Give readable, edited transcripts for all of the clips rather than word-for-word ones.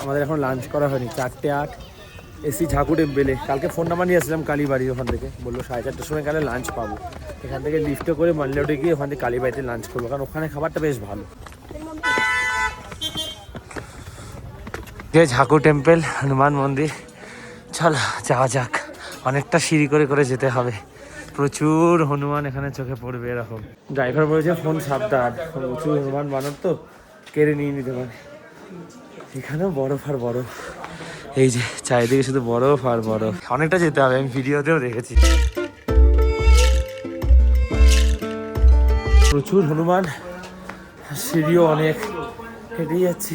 আমাদের এখন লাঞ্চ করা হয়নি, 4:08 এসি ঝাকু টেম্পেলে। কালকে ফোন নাম্বার নিয়ে আসলাম কালীবাড়ি, ওখান থেকে বললো 4:30টার সময় গেলে লাঞ্চ পাবো। এখান থেকে লিফটে করে মানলেটে গিয়ে ওখান থেকে কালীবাড়িতে লাঞ্চ করবো, কারণ ওখানে খাবারটা বেশ ভালো। ঝাকু টেম্পেল, হনুমান মন্দির, চলো যাওয়া যাক। অনেকটা সিঁড়ি করে করে যেতে হবে, প্রচুর হনুমান এখানে চোখে পড়বে এরকম। ড্রাইভার বলেছে ফোন সাবধান, প্রচুর হনুমান বানর তো কেড়ে নিয়ে নিতে পারে। এখানেও বরফ আর বরফ, এই যে চারিদিকে শুধু বরফ আর বরফ। অনেকটা যেতে হবে, আমি ভিডিওতেও দেখেছি। প্রচুর হনুমান, সিঁড়িও অনেক, হেঁটে যাচ্ছি।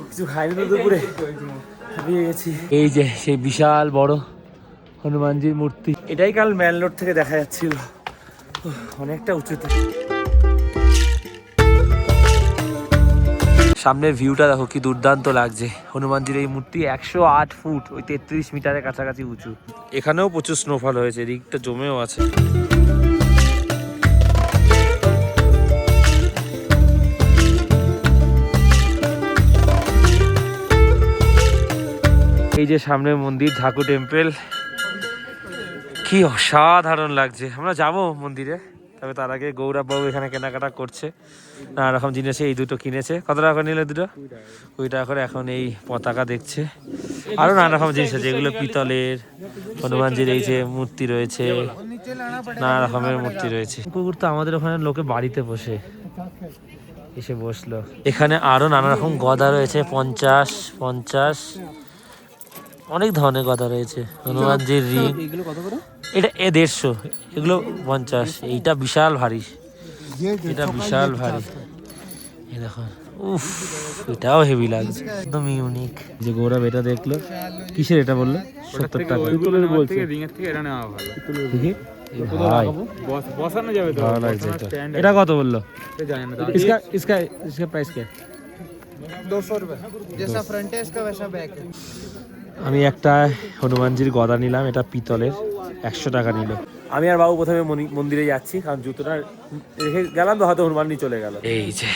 কিছু খাইনি তো দুপুরে, হাঁপিয়ে গেছি। এই যে সেই বিশাল বড় হনুমানজির মূর্তি, এটাই কাল ম্যান রোড থেকে দেখা যাচ্ছিল, অনেকটা উঁচুতে। সামনের ভিউটা দেখো কি দুর্দান্ত লাগছে। হনুমানজির এই মূর্তি 108 ফুট, ওই 33 মিটারের কাছাকাছি উঁচু। এখানেও প্রচুর স্নোফল হয়েছে, এদিকটা জমেও আছে। এই যে সামনে মন্দির ঝাকু টেম্পল, কি অসাধারণ লাগছে। আমরা যাবো মন্দিরে, তবে তার আগে গৌরব বাবু এখানে কেনাকাটা করছে, নানা রকম জিনিস। এই দুটো কিনেছে, কত টাকা নিলে দুটো? 20 টাকা করে। এখন এই পতাকা দেখছে, আরো নানা রকম জিনিস আছে, এগুলো পিতলের। হনুমানজির এই যে মূর্তি রয়েছে, নানা রকমের মূর্তি রয়েছে। কুকুর তো আমাদের ওখানে লোকে বাড়িতে বসে এসে বসলো। এখানে আরো নানা রকম গদা রয়েছে, 50 অনেক ধরনের গদা রয়েছে। হনুমানজির রিং, এটা 150, এগুলো 50। এইটা বিশাল ভারী, এটা বিশাল ভারী। এই দেখো, উফ, এটাও হেভি লাগছে, একদম ইউনিক। যে গৌরব এটা দেখলো, কিসের এটা বললো? 70 টাকা। এটা কত বললো? প্রাইস কে? 200 रुपए। जैसा फ्रंट है इसका वैसा बैक है। আমি একটা হনুমানজির গদা নিলাম, এটা পিতলের, 100 টাকা নিল। আমি আর বাবু প্রথমে মন্দিরে যাচ্ছি, কারণ জুতোটা রেখে গেলাম তো, হয়তো হনুমান নিয়ে চলে গেল। এই যে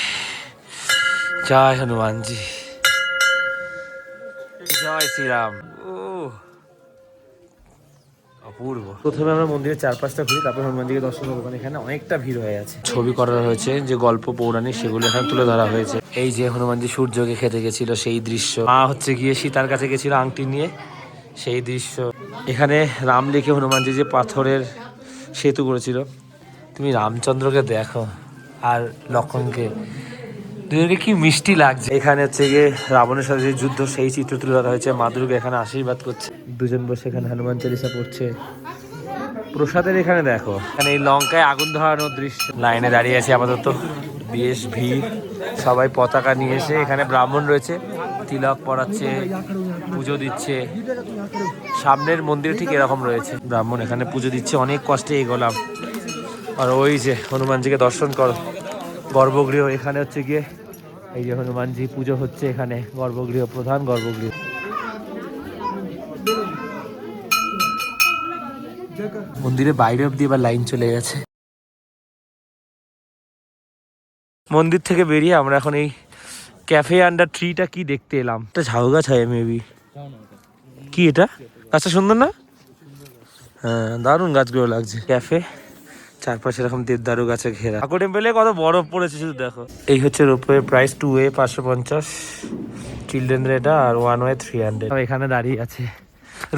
জয় হনুমানজি, জয় শ্রীরাম। ও অপূর্ব। প্রথমে আমরা মন্দিরের চারপাশটা ঘুরি, তারপর হনুমানজিকে দর্শন করবো। এখানে অনেকটা ভিড় হয়ে আছে। ছবি করা হয়েছে, যে গল্প পৌরাণিক সেগুলো এখানে তুলে ধরা হয়েছে। এই যে হনুমানজি সূর্যকে খেতে গেছিল সেই দৃশ্য, মা হচ্ছে গিয়ে সীতার কাছে গেছিল আংটি নিয়ে, সেই দৃশ্য। এখানে রাম লিখে হনুমানজি যে পাথরের সেতু করেছিল। তুমি রামচন্দ্রকে দেখো আর লক্ষ্মণকে, দুজনকে কি মিষ্টি লাগছে। এখানে হচ্ছে গিয়ে রাবণের সাথে যে যুদ্ধ, সেই চিত্র তুলে ধরা হয়েছে। মা দুর্গা এখানে আশীর্বাদ করছে, দুজন বসে এখানে হনুমান চালিসা পড়ছে। প্রসাদের এখানে দেখো, এখানে এই লঙ্কায় আগুন ধরানোর দৃশ্য। লাইনে দাঁড়িয়ে আছে আপাতত, বেশ ভিড়, সবাই পতাকা নিয়ে এসে। এখানে ব্রাহ্মণ রয়েছে, তিলক পরাচ্ছে, পুজো দিচ্ছে। সামনের মন্দির ঠিক এরকম রয়েছে, ব্রাহ্মণ এখানে পুজো দিচ্ছে। অনেক কষ্টে এগোলাম। আর ওই যে হনুমানজিকে দর্শন করো, গর্ভগৃহ। এখানে হচ্ছে গিয়ে এই যে হনুমানজি পুজো হচ্ছে, এখানে গর্ভগৃহ, প্রধান গর্ভগৃহ। মন্দিরের বাইরে অব্দি এবার লাইন চলে গেছে। মন্দির থেকে বেরিয়ে আমরা এখন এই ক্যাফে আন্ডার ট্রিটা কি দেখতে এলাম। একটা ঝাউ গাছ হয় মেবি, কি এটা? গাছটা সুন্দর না? হ্যাঁ, দারুণ গাছগুলো লাগছে। ক্যাফে, চারপাশে এরকম দেবদারু গাছে ঘেরা। ঠাকুর টেম্পেলে কত বরফ পড়েছে শুধু দেখো। এই হচ্ছে রোপওয়ে প্রাইস, 2 ওয়ে 550, চিলড্রেনদের এটা, আর 1 ওয়ে 300। এখানে দাঁড়িয়ে আছে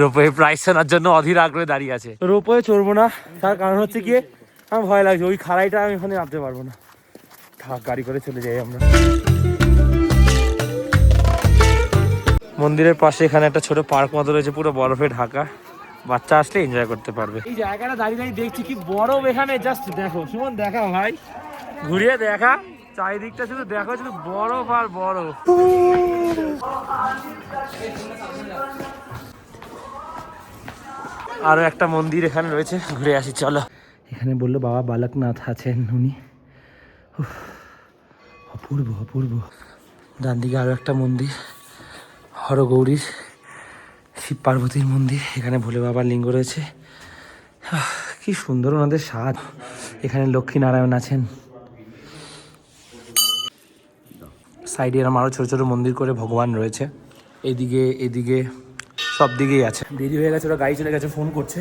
রোপওয়ে প্রাইস জানার জন্য, অধীর আগ্রহে দাঁড়িয়ে আছে। রোপওয়ে চড়বো না, তার কারণ হচ্ছে গিয়ে আমার ভয় লাগছে, ওই খাড়াইটা আমি ওখানে নামতে পারবো না। থাক, গাড়ি করে চলে যাই আমরা। মন্দিরের পাশে এখানে একটা ছোট পার্ক মতো রয়েছে, পুরো বরফে ঢাকা। বাচ্চা আসলে এনজয় করতে পারবে। এই জায়গাটা দাঁড়িয়ে দাঁড়িয়ে দেখছি কি বরফ এখানে, জাস্ট দেখো সুমন, দেখা ভাই, ঘুরিয়ে দেখা চারিদিকটা, শুধু দেখো শুধু বরফ আর বরফ। আরো একটা মন্দির এখানে রয়েছে, ঘুরে আসি চলো। এখানে বললো বাবা বালকনাথ আছেন উনি, অপূর্ব অপূর্ব। ডান দিকে আরো একটা মন্দির, হরগৌরীর, শিব পার্বতীর মন্দির। এখানে ভোলে বাবার লিঙ্গ রয়েছে, কি সুন্দর ওনাদের স্বাদ। এখানে লক্ষ্মী নারায়ণ আছেন। সাইডে এরকম আরও ছোটো ছোটো মন্দির করে ভগবান রয়েছে, এদিকে এদিকে সব দিকেই আছে। দেরি হয়ে গেছে, ওরা গাড়ি চলে গেছে, ফোন করছে,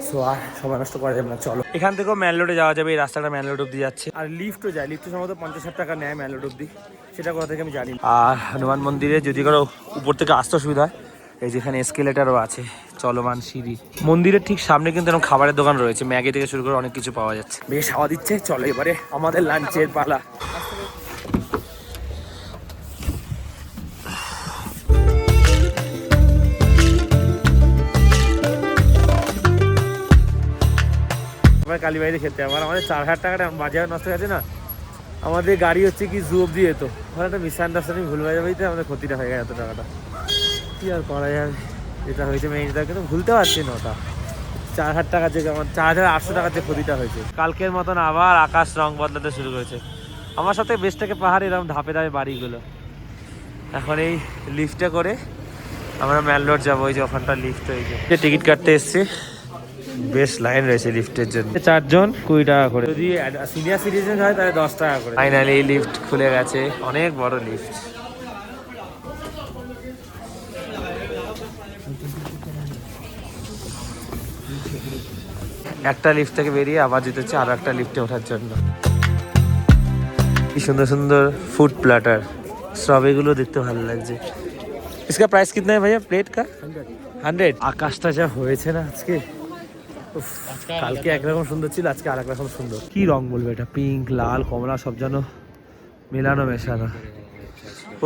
সো আর সময় নষ্ট করা যাবে না। চলো, এখান থেকেও ম্যান রোডে যাওয়া যাবে, এই রাস্তাটা ম্যান রোড অব্দি যাচ্ছে, আর লিফটও যায়, লিফটে সম্ভবত 50-60 টাকা নেয় ম্যান রোড অব্দি, সেটা কোথা থেকে আমি জানি না। আর হনুমান মন্দিরে যদি কারো উপর থেকে আসতে অসুবিধা হয়, এই যেখানে এসকেলেটারও আছে, চলমান সিঁড়ি। মন্দিরের ঠিক সামনে কিন্তু এরকম খাবারের দোকান রয়েছে, ম্যাগি থেকে শুরু করে অনেক কিছু পাওয়া যাচ্ছে। বেশ হাওয়া দিচ্ছে, চলো এবারে আমাদের লাঞ্চের পালা। কালীবাড়িতে খেতে আমার আমাদের 4000 টাকাটা বাজার নষ্ট হয়ে গেছে না, আমাদের গাড়ি হচ্ছে কি জু অব্দি যেত, ওখানে একটা মিসআন্ডারস্ট্যান্ডিং ভুল হয়ে যাবেই, আমাদের ক্ষতিটা হয়ে গেছে এত টাকাটা, কি আর করা যায়, যেটা হয়েছে মেয়েটা কিন্তু ভুলতে পারছি না, ওটা 4000 টাকা যে আমার 4800 টাকার যে ক্ষতিটা হয়েছে। কালকের মতন আবার আকাশ রং বদলাতে শুরু করেছে, আমার সাথে বেশটাকে পাহাড় এরকম ধাপে ধাপে বাড়িগুলো। এখন এই লিফটে করে আমরা ম্যাল রোড যাবো, ওই যে ওখানটা লিফট হয়েছে, টিকিট কাটতে এসছি, বেশ লাইন রয়েছে লিফটের জন্য, 4 জন 20 টাকা করে, যদি সিনিয়র সিটিজেন হয় তাহলে 10 টাকা করে। ফাইনালি এই লিফট খুলে গেছে, অনেক বড় লিফট। একটা লিফট থেকে বেরিয়ে আবার যেতে হচ্ছে আরো একটা লিফটে ওঠার জন্য। কি সুন্দর সুন্দর ফুড প্ল্যাটার, সব এগুলো দেখতে ভালো লাগছে। इसका प्राइस कितना है भैया प्लेट का? 100। আকাশটা যা হয়েছে না আজকে, কালকে একরকম সুন্দর ছিল, আজকে আর একরকম সুন্দর। কি রং বলবো এটা, পিঙ্ক লাল কমলা সব যেন মেলানো মেশানো,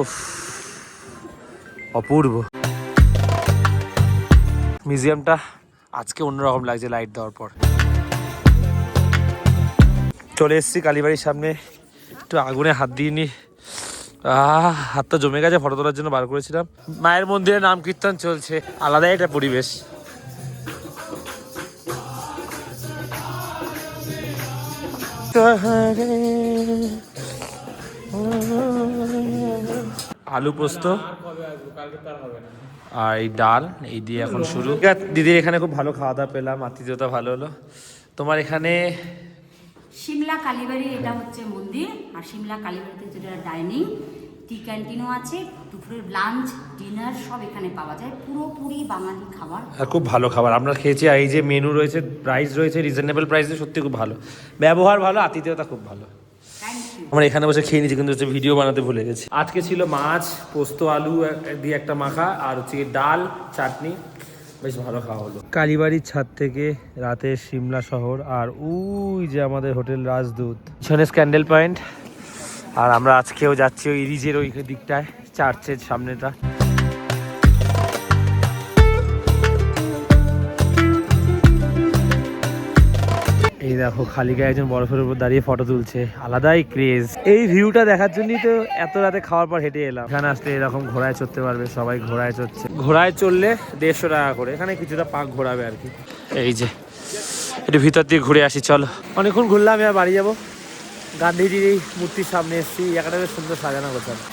উফ অপূর্ব। মিউজিয়ামটা আজকে অন্যরকম লাগছে লাইট দেওয়ার পর। চলে এসেছি কালীবাড়ির সামনে, একটু আগুনে হাত দিয়ে নি, হাতটা জমে গেছে, ফটো তোলার জন্য বার করেছিলাম। মায়ের মন্দিরে নাম কীর্তন চলছে, আলাদাই একটা পরিবেশ। আলু পোস্ত আর এই ডাল, এই দিয়ে এখন শুরু। দিদির এখানে খুব ভালো খাওয়া দাওয়া পেলাম, আতিথ্যতা ভালো হলো। তোমার এখানে সিমলা কালীবাড়ি, এটা হচ্ছে মন্দির, আর সিমলা কালীবাড়িতে যেটা ডাইনিং, টি ক্যান্টিনও আছে, দুপুরের লাঞ্চ ডিনার সব এখানে পাওয়া যায়, পুরোপুরি বাঙালি খাবার, আর খুব ভালো খাবার আমরা খেয়েছি। আর এই যে মেনু রয়েছে, প্রাইস রয়েছে রিজনেবল প্রাইসে, সত্যি খুব ভালো, ব্যবহার ভালো, আতিথেয়তা খুব ভালো। আমরা এখানে বসে খেয়ে নিচ্ছি, কিন্তু হচ্ছে ভিডিও বানাতে ভুলে গেছি। আজকে ছিল মাছ, পোস্ত আলু দিয়ে একটা মাখা, আর হচ্ছে ডাল চাটনি, বেশ ভালো খাওয়া হলো। কালীবাড়ির ছাদ থেকে রাতের সিমলা শহর, আর ওই যে আমাদের হোটেল রাজদূত, পিছনে স্ক্যান্ডেল পয়েন্ট। আর আমরা আজকেও যাচ্ছি ওই রিজের ওই দিকটায়, চার্চের সামনেটা। এই দেখো খালি গায়ে একজন বরফের উপর দাঁড়িয়ে ফটো তুলছে, আলাদাই ক্রেজ। এই ভিউটা দেখার জন্যই তো এত রাতে খাওয়ার পর হেঁটে এলাম। এখানে আসলে এরকম ঘোড়ায় চড়তে পারবে সবাই, ঘোড়ায় চড়ছে, ঘোড়ায় চড়লে 150 টাকা করে, এখানে কিছুটা পাক ঘোরাবে আর কি। এই যে একটু ভিতর দিয়ে ঘুরে আসি, চলো। অনেকক্ষণ ঘুরলাম, এবার বাড়ি যাবো। গান্ধীজির এই মূর্তির সামনে এসেছি, এই জায়গাটা বেশ সুন্দর সাজানো গোছানো।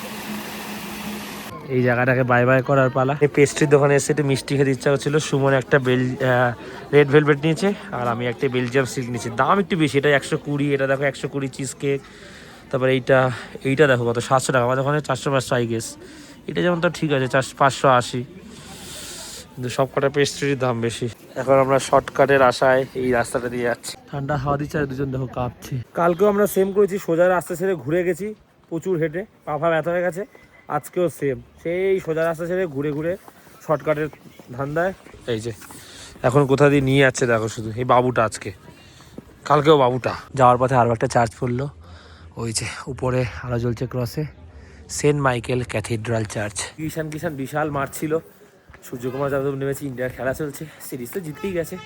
এই জায়গাটাকে বাই বাই করার পালা। এই পেস্ট্রির দোকানে এসে একটু মিষ্টি খেতে ইচ্ছা করছিল। সুমন একটা রেড ভেলভেট নিয়েছে, আর আমি একটা বেলজিয়াম সিল্ক নিয়েছি, দাম একটু বেশি, এটা 120, এটা দেখো 120 চিজ কেক। তারপরে এইটা দেখো কত, 700 টাকা, আমাদের ওখানে 400-500 আই গেস। এটা যেমন তো ঠিক আছে 580, কিন্তু সব কটা পেস্ট্রির দাম বেশি। এখন আমরা শর্টকাটের আশায় এই রাস্তাটা দিয়ে যাচ্ছি, ঠান্ডা হাওয়া দিচ্ছে, আর দুজন দেখো কাঁপছে। কালকেও আমরা সেম করেছি, সোজা রাস্তা ছেড়ে ঘুরে গেছি, প্রচুর হেঁটে পা ব্যথা হয়ে গেছে। আজকেও সেম, সেই সোজা রাস্তা ছেড়ে ঘুরে ঘুরে শর্টকাটের ধান্দায়। এই যে এখন কোথা দিয়ে নিয়ে যাচ্ছে দেখো, শুধু এই বাবুটা আজকে, কালকেও বাবুটা। যাওয়ার পথে আরও একটা চার্চ পড়লো, ওই যে উপরে আলো জ্বলছে ক্রসে, সেন্ট মাইকেল ক্যাথিড্রাল চার্চ। কিষান বিশাল মাঠ ছিল, সূর্যকুমার যাদব নেমেছে, ইন্ডিয়ার খেলা চলছে, সিরিজ তো জিতেই গেছে,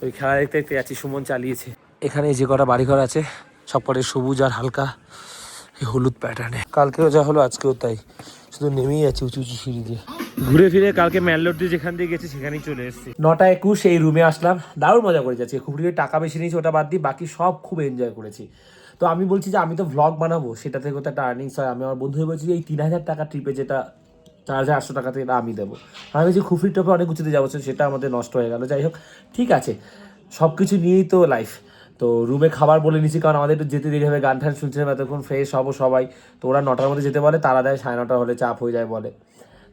ওই খেলা দেখতে দেখতে যাচ্ছি, সুমন চালিয়েছে। এখানে যে কটা বাড়িঘর আছে সব কটা সবুজ আর হালকা হলুদ প্যাটার্নে, কালকেও যা হলো আজকেও তাই, শুধু নেমেই যাচ্ছে উঁচু উঁচু সিঁড়ি দিয়ে। ঘুরে ফিরে কালকে ম্যানলোর দিয়ে যেখান দিয়ে গেছি সেখানেই চলে এসেছি। 9:21 এই রুমে আসলাম, দারুণ মজা করে যাচ্ছি। খুব টাকা বেশি নিয়েছি, ওটা বাদ দিয়ে বাকি সব খুব এনজয় করেছি। তো আমি বলছি যে আমি তো ভ্লগ বানাবো, সেটা থেকে তো একটা আর্নিংস হয়। আমি আমার বন্ধু বলছি যে এই 3000 টাকা ট্রিপে, যেটা 4800 টাকা থেকে আমি দেবো, আমি বলছি খুফির টপে অনেক উঁচুতে যাবো, সেটা আমাদের নষ্ট হয়ে গেল। যাই হোক, ঠিক আছে, সব কিছু নিয়েই তো লাইফ। তো রুমে খাবার বলে নিছি, কারণ আমাদের একটু যেতে দেরি হবে, গান টান শুনছিলাম এতক্ষণ, ফ্রেশ হবো সবাই। তো ওরা 9টার মধ্যে যেতে বলে, তারা দেয় 9:30 হলে চাপ হয়ে যায় বলে।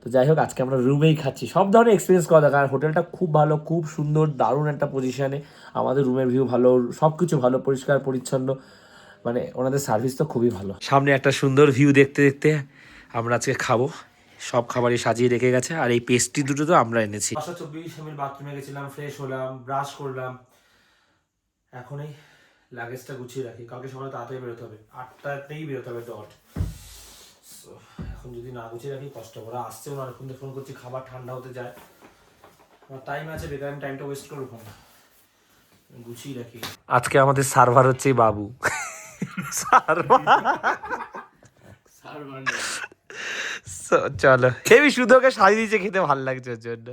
তো যাই হোক, আজকে আমরা রুমেই খাচ্ছি, সব ধরনের এক্সপিরিয়েন্স করা দরকার। হোটেলটা খুব ভালো, খুব সুন্দর, দারুণ একটা পজিশনে, আমাদের রুমের ভিউ ভালো, সব কিছু ভালো, পরিষ্কার পরিচ্ছন্ন, মানে ওনাদের সার্ভিস তো খুবই ভালো। সামনে একটা সুন্দর ভিউ দেখতে দেখতে আমরা আজকে খাবো, সব খাবারই সাজিয়ে রেখে গেছে। আর এই পেস্ট্রি দুটো তো আমরা এনেছি। 5:24 আমি বাথরুমে গেছিলাম, ফ্রেশ হলাম, ব্রাশ করলাম, এখন এই লাগেজটা গুছিয়ে রাখি, কালকে সকালে তাড়াতাড়ি বেরোতে হবে, 8টাতেই বেরোতে হবে ডট। এখন যদি না গুছিয়ে রাখি কষ্ট, ওরা আসছে, অনেকক্ষণ ফোন করছি, খাবার ঠান্ডা হতে যায়, আমার টাইম আছে, বেকার আমি টাইমটা ওয়েস্ট করবো না, গুছিয়ে রাখি। আজকে আমাদের সার্ভার হচ্ছে বাবু। চলো, হেবি শুধু ওকে সাজিয়ে দিয়েছে, খেতে ভালো লাগছে ওর জন্য।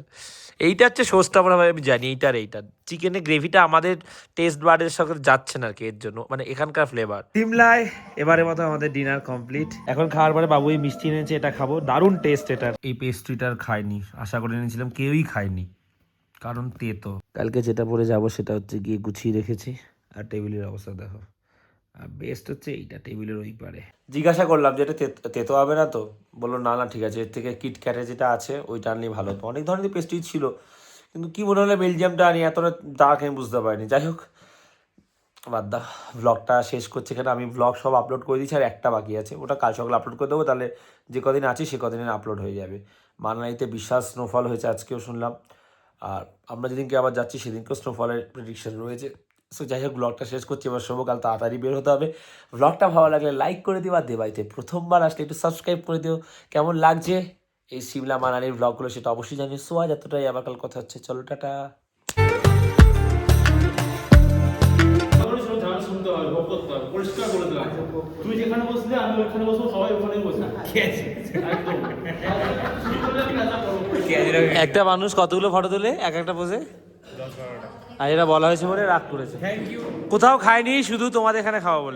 এইটা হচ্ছে সোসটা, আমি জানি এইটার এইটা চিকেনের গ্রেভিটা আমাদের টেস্ট বার্ডের সাথে যাচ্ছে না আর কি, এর জন্য মানে এখানকার ফ্লেভার। সিমলায় এবারের মতো আমাদের ডিনার কমপ্লিট। এখন খাওয়ার পরে বাবু এই মিষ্টি এনেছে, এটা খাবো, দারুণ টেস্ট এটার। এই পেস্ট্রিটার খাইনি, আশা করে নিয়েছিলাম, কেউই খায়নি, কারণ তেতো। কালকে যেটা পরে যাব সেটা হচ্ছে গিয়ে গুছিয়ে রেখেছি। আর টেবিলের অবস্থা দেখো, আর বেস্ট হচ্ছে এইটা টেবিলের ওই পারে। জিজ্ঞাসা করলাম যে এটা তেতো হবে না তো, বললো না না ঠিক আছে, এর থেকে কিটক্যাটে যেটা আছে ওইটা আনলেই ভালো হতো। অনেক ধরনের পেস্ট্রি ছিল, কিন্তু কি মনে হলো বেলজিয়ামটা আনি, এতটা ডার্ক আমি বুঝতে পারিনি। যাই হোক, বাদ দা, ভ্লগটা শেষ করছে এখানে। আমি ভ্লগ সব আপলোড করে দিচ্ছি, আর একটা বাকি আছে, ওটা কাল সকালে আপলোড করে দেবো, তাহলে যে কদিন আছি সে কদিনে আপলোড হয়ে যাবে। মানালিতে বিশাল স্নোফল হয়েছে আজকেও শুনলাম, আর আমরা যেদিনকে আবার যাচ্ছি সেদিনকেও স্নোফলের প্রেডিকশন রয়েছে। সো যাই হোক, ব্লগটা শেষ করছি, এবার শোবো, কাল তাড়াতাড়ি বের হতে হবে। ব্লগটা ভালো লাগলে লাইক করে দিও, আর দেবাইতে প্রথমবার আসলে একটু সাবস্ক্রাইব করে দিও। কেমন লাগছে এই সিমলা মানালির ব্লগগুলো সেটা অবশ্যই জানিও। সো আজ এতটাই, আবার কাল কথা হচ্ছে, চলো টাটা। শুনতে হবে, ভোগ করতে হবে, পরিষ্কার করে দিলাম। তুই যেখানে বসলে আমি ওইখানে বসবো, সবাই ওখানেই বসে। একদম। একটা মানুষ কতগুলো ফটো তোলে এক একটা পোজে, আর এটা বলা হয়েছে বলে রাগ করেছে। কোথাও খায়নি, শুধু তোমাদের এখানে খাওয়া বলে।